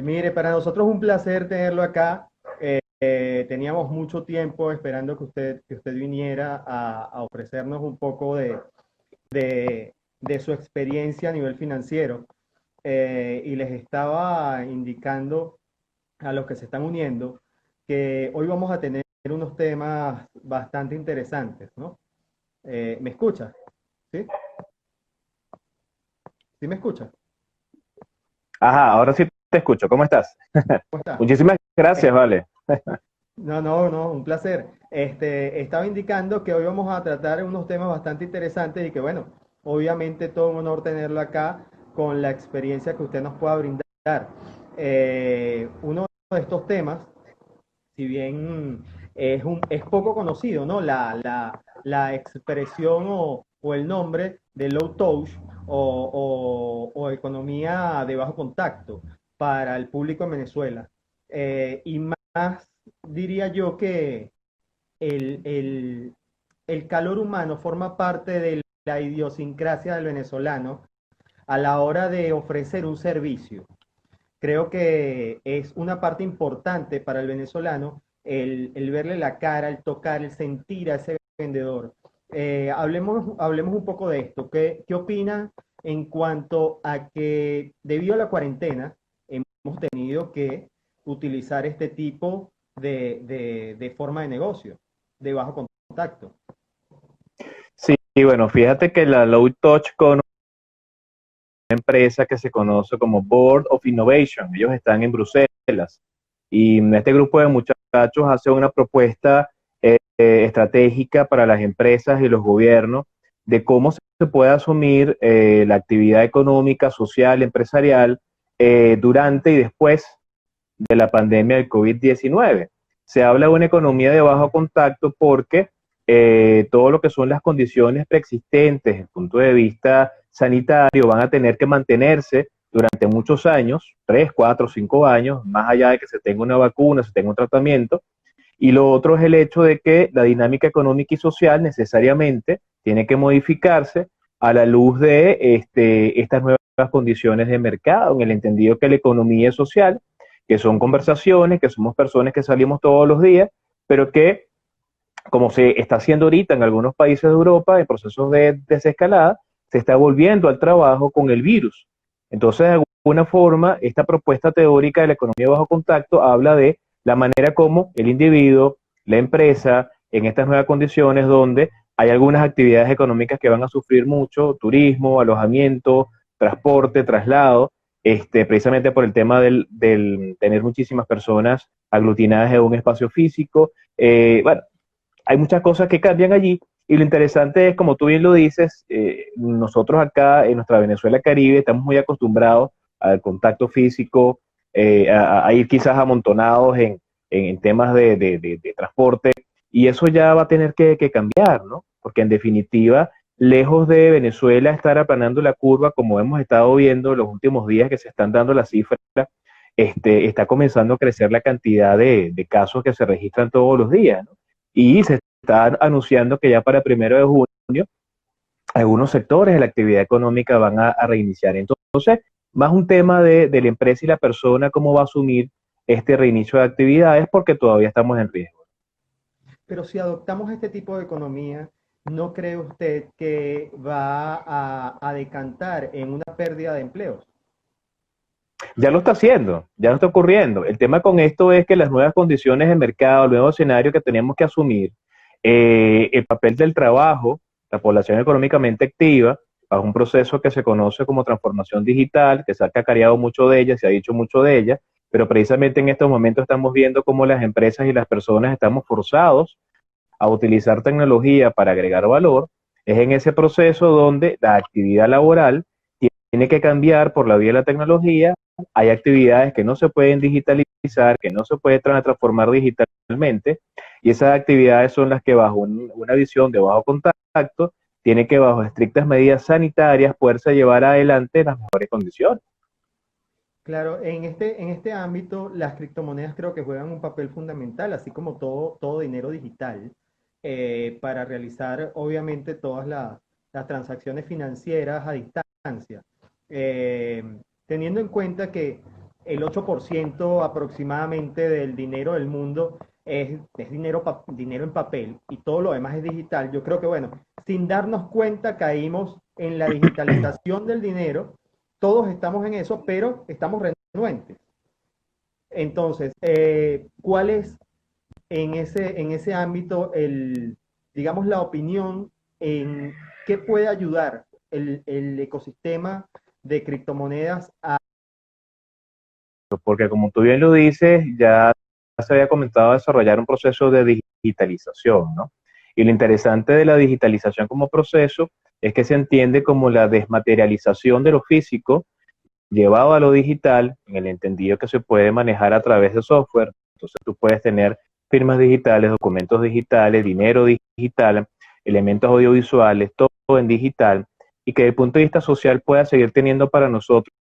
Mire, para nosotros es un placer tenerlo acá. Teníamos mucho tiempo esperando que usted viniera a ofrecernos un poco de su experiencia a nivel financiero. Y les estaba indicando a los que se están uniendo que hoy vamos a tener unos temas bastante interesantes, ¿no? ¿Me escucha? ¿Sí? ¿Sí me escucha? Ajá, ahora sí te escucho. ¿Cómo estás? ¿Cómo está? Muchísimas gracias, vale. No, no, no, un placer. Estaba indicando que hoy vamos a tratar unos temas bastante interesantes y que, bueno, obviamente todo un honor tenerlo acá con la experiencia que usted nos pueda brindar. Uno de estos temas, si bien es poco conocido, ¿no? La expresión o el nombre de low touch o economía de bajo contacto para el público en Venezuela. Y más diría yo que el, el, el calor humano forma parte de la idiosincrasia del venezolano a la hora de ofrecer un servicio. Creo que es una parte importante para el venezolano el verle la cara, el tocar, el sentir a ese vendedor. Hablemos un poco de esto. ¿Qué opinan en cuanto a que debido a la cuarentena hemos tenido que utilizar este tipo de forma de negocio, de bajo contacto? Sí, bueno, fíjate que la Low Touch con una empresa que se conoce como Board of Innovation, ellos están en Bruselas y este grupo de muchachos hace una propuesta estratégica para las empresas y los gobiernos de cómo se puede asumir la actividad económica, social, empresarial durante y después de la pandemia del COVID-19. Se habla de una economía de bajo contacto porque todo lo que son las condiciones preexistentes desde el punto de vista sanitario van a tener que mantenerse durante muchos años, 3, 4, 5 años, más allá de que se tenga una vacuna, se tenga un tratamiento. Y lo otro es el hecho de que la dinámica económica y social necesariamente tiene que modificarse a la luz de estas nuevas condiciones de mercado, en el entendido que la economía es social, que son conversaciones, que somos personas que salimos todos los días, pero que, como se está haciendo ahorita en algunos países de Europa, en procesos de desescalada, se está volviendo al trabajo con el virus. Entonces, de alguna forma, esta propuesta teórica de la economía bajo contacto habla de la manera como el individuo, la empresa, en estas nuevas condiciones donde hay algunas actividades económicas que van a sufrir mucho, turismo, alojamiento, transporte, traslado, precisamente por el tema del tener muchísimas personas aglutinadas en un espacio físico. Bueno, hay muchas cosas que cambian allí y lo interesante es, como tú bien lo dices, nosotros acá en nuestra Venezuela Caribe estamos muy acostumbrados al contacto físico, a ir quizás amontonados en temas de transporte y eso ya va a tener que cambiar, ¿no? Porque en definitiva, lejos de Venezuela estar aplanando la curva, como hemos estado viendo los últimos días que se están dando las cifras, está comenzando a crecer la cantidad de casos que se registran todos los días, ¿no? Y se está anunciando que ya para 1 de junio algunos sectores de la actividad económica van a reiniciar. Entonces, más un tema de la empresa y la persona, cómo va a asumir este reinicio de actividades, porque todavía estamos en riesgo. Pero si adoptamos este tipo de economía, ¿no cree usted que va a decantar en una pérdida de empleos? Ya lo está haciendo, ya lo está ocurriendo. El tema con esto es que las nuevas condiciones de mercado, el nuevo escenario que tenemos que asumir, el papel del trabajo, la población económicamente activa, bajo un proceso que se conoce como transformación digital, que se ha cacareado mucho de ella, se ha dicho mucho de ella, pero precisamente en estos momentos estamos viendo cómo las empresas y las personas estamos forzados a utilizar tecnología para agregar valor. Es en ese proceso donde la actividad laboral tiene que cambiar por la vía de la tecnología. Hay actividades que no se pueden digitalizar, que no se pueden transformar digitalmente, y esas actividades son las que bajo una visión de bajo contacto tiene que bajo estrictas medidas sanitarias poderse llevar adelante en las mejores condiciones. Claro, en este ámbito las criptomonedas creo que juegan un papel fundamental, así como todo dinero digital, para realizar obviamente todas las transacciones financieras a distancia. Eh, Teniendo en cuenta que el 8% aproximadamente del dinero del mundo es dinero, dinero en papel y todo lo demás es digital. Yo creo que, bueno, sin darnos cuenta caímos en la digitalización del dinero. Todos estamos en eso, pero estamos renuentes. Entonces, ¿cuál es en ese ámbito digamos, la opinión en qué puede ayudar el ecosistema de criptomonedas a... Porque como tú bien lo dices, ya se había comenzado a desarrollar un proceso de digitalización, ¿no? Y lo interesante de la digitalización como proceso es que se entiende como la desmaterialización de lo físico llevado a lo digital, en el entendido que se puede manejar a través de software. Entonces tú puedes tener firmas digitales, documentos digitales, dinero digital, elementos audiovisuales, todo en digital, y que desde el punto de vista social pueda seguir teniendo para nosotros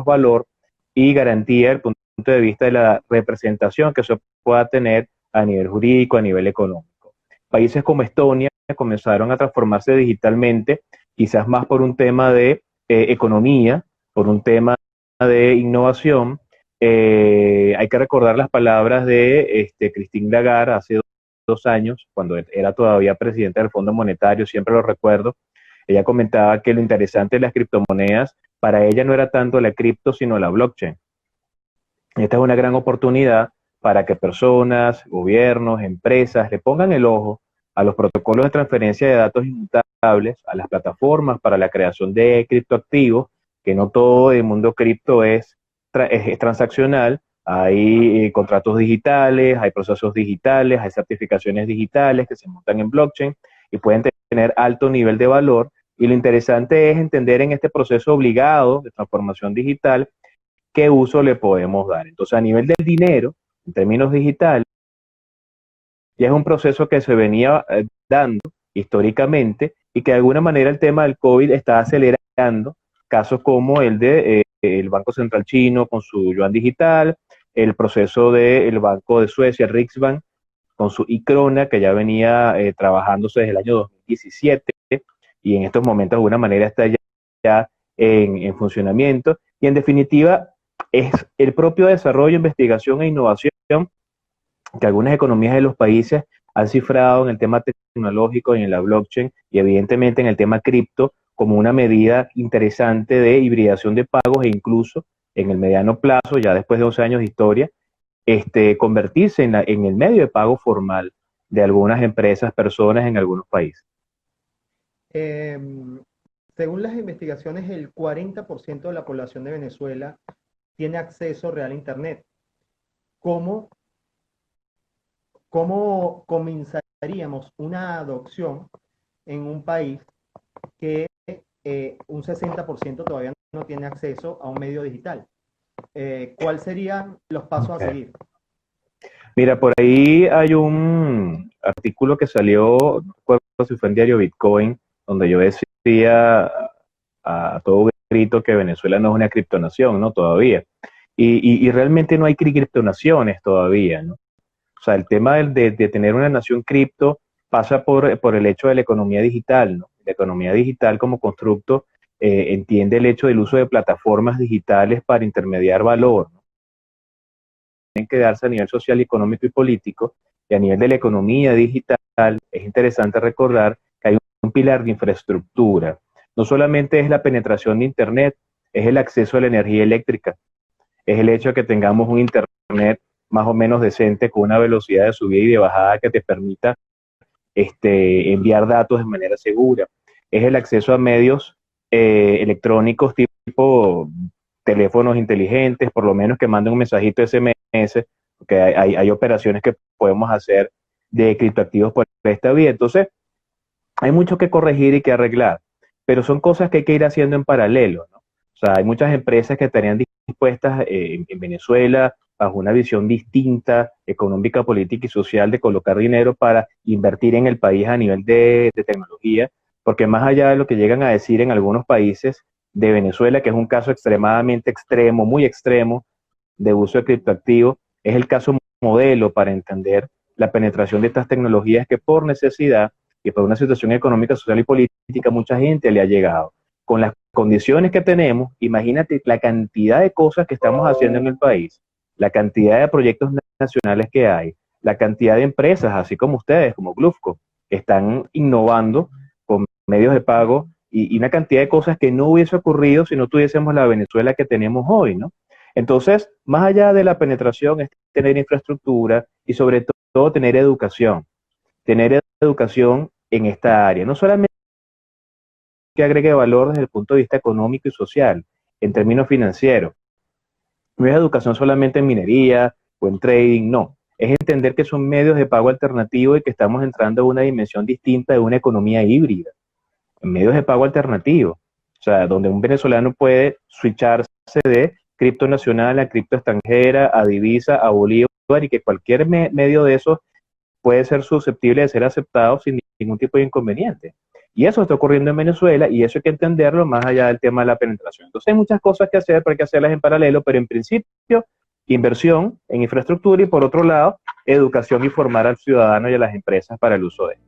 valor y garantía desde el punto de vista de la representación que se pueda tener a nivel jurídico, a nivel económico. Países como Estonia comenzaron a transformarse digitalmente, quizás más por un tema de economía, por un tema de innovación. Hay que recordar las palabras de Christine Lagarde hace 2 años, cuando era todavía presidenta del Fondo Monetario, siempre lo recuerdo. Ella comentaba que lo interesante de las criptomonedas, para ella no era tanto la cripto, sino la blockchain. Esta es una gran oportunidad para que personas, gobiernos, empresas le pongan el ojo a los protocolos de transferencia de datos inmutables, a las plataformas para la creación de criptoactivos, que no todo el mundo cripto es transaccional. Hay contratos digitales, hay procesos digitales, hay certificaciones digitales que se montan en blockchain y pueden tener alto nivel de valor. Y lo interesante es entender en este proceso obligado de transformación digital qué uso le podemos dar. Entonces, a nivel del dinero, en términos digitales, ya es un proceso que se venía dando históricamente y que de alguna manera el tema del COVID está acelerando casos como el de el Banco Central Chino con su yuan digital, el proceso del Banco de Suecia, Riksbank, con su iCrona, que ya venía trabajándose desde el año 2017 y en estos momentos de alguna manera está ya en funcionamiento. Y en definitiva, es el propio desarrollo, investigación e innovación que algunas economías de los países han cifrado en el tema tecnológico y en la blockchain y evidentemente en el tema cripto como una medida interesante de hibridación de pagos e incluso en el mediano plazo, ya después de 11 años de historia, convertirse en el medio de pago formal de algunas empresas, personas en algunos países. Eh, Según las investigaciones, el 40% de la población de Venezuela tiene acceso real a Internet. ¿Cómo, cómo comenzaríamos una adopción en un país que un 60% todavía no tiene acceso a un medio digital? ¿Cuáles serían los pasos a seguir? Mira, por ahí hay un artículo que salió, no recuerdo si fue en Diario Bitcoin, donde yo decía a todo grito que Venezuela no es una criptonación, ¿no? Todavía. Y realmente no hay criptonaciones todavía, ¿no? O sea, el tema de tener una nación cripto pasa por el hecho de la economía digital, ¿no? La economía digital como constructo entiende el hecho del uso de plataformas digitales para intermediar valor, ¿no? Tienen que darse a nivel social, económico y político, y a nivel de la economía digital es interesante recordar que hay un pilar de infraestructura. No solamente es la penetración de Internet, es el acceso a la energía eléctrica, es el hecho de que tengamos un Internet más o menos decente con una velocidad de subida y de bajada que te permita enviar datos de manera segura. Es el acceso a medios electrónicos tipo teléfonos inteligentes, por lo menos que manden un mensajito SMS, porque hay operaciones que podemos hacer de criptoactivos por esta vía. Entonces, hay mucho que corregir y que arreglar, pero son cosas que hay que ir haciendo en paralelo, ¿no? O sea, hay muchas empresas que estarían dispuestas en Venezuela, bajo una visión distinta, económica, política y social, de colocar dinero para invertir en el país a nivel de tecnología, porque más allá de lo que llegan a decir en algunos países de Venezuela, que es un caso extremadamente extremo, muy extremo, de uso de criptoactivos, es el caso modelo para entender la penetración de estas tecnologías que por necesidad y por una situación económica, social y política mucha gente le ha llegado. con las condiciones que tenemos, imagínate la cantidad de cosas que estamos haciendo en el país, la cantidad de proyectos nacionales que hay, la cantidad de empresas, así como ustedes, como Glufco, que están innovando con medios de pago y una cantidad de cosas que no hubiese ocurrido si no tuviésemos la Venezuela que tenemos hoy, ¿no? Entonces, más allá de la penetración, es tener infraestructura y sobre todo tener educación en esta área, no solamente que agregue valor desde el punto de vista económico y social, en términos financieros. No es educación solamente en minería o en trading, no. Es entender que son medios de pago alternativos y que estamos entrando a una dimensión distinta de una economía híbrida, en medios de pago alternativos. O sea, donde un venezolano puede switcharse de cripto nacional a cripto extranjera, a divisa, a bolívar, y que cualquier medio de esos puede ser susceptible de ser aceptado sin ningún tipo de inconveniente. Y eso está ocurriendo en Venezuela y eso hay que entenderlo más allá del tema de la penetración. Entonces hay muchas cosas que hacer, pero hay que hacerlas en paralelo, pero en principio inversión en infraestructura y por otro lado educación y formar al ciudadano y a las empresas para el uso de esto.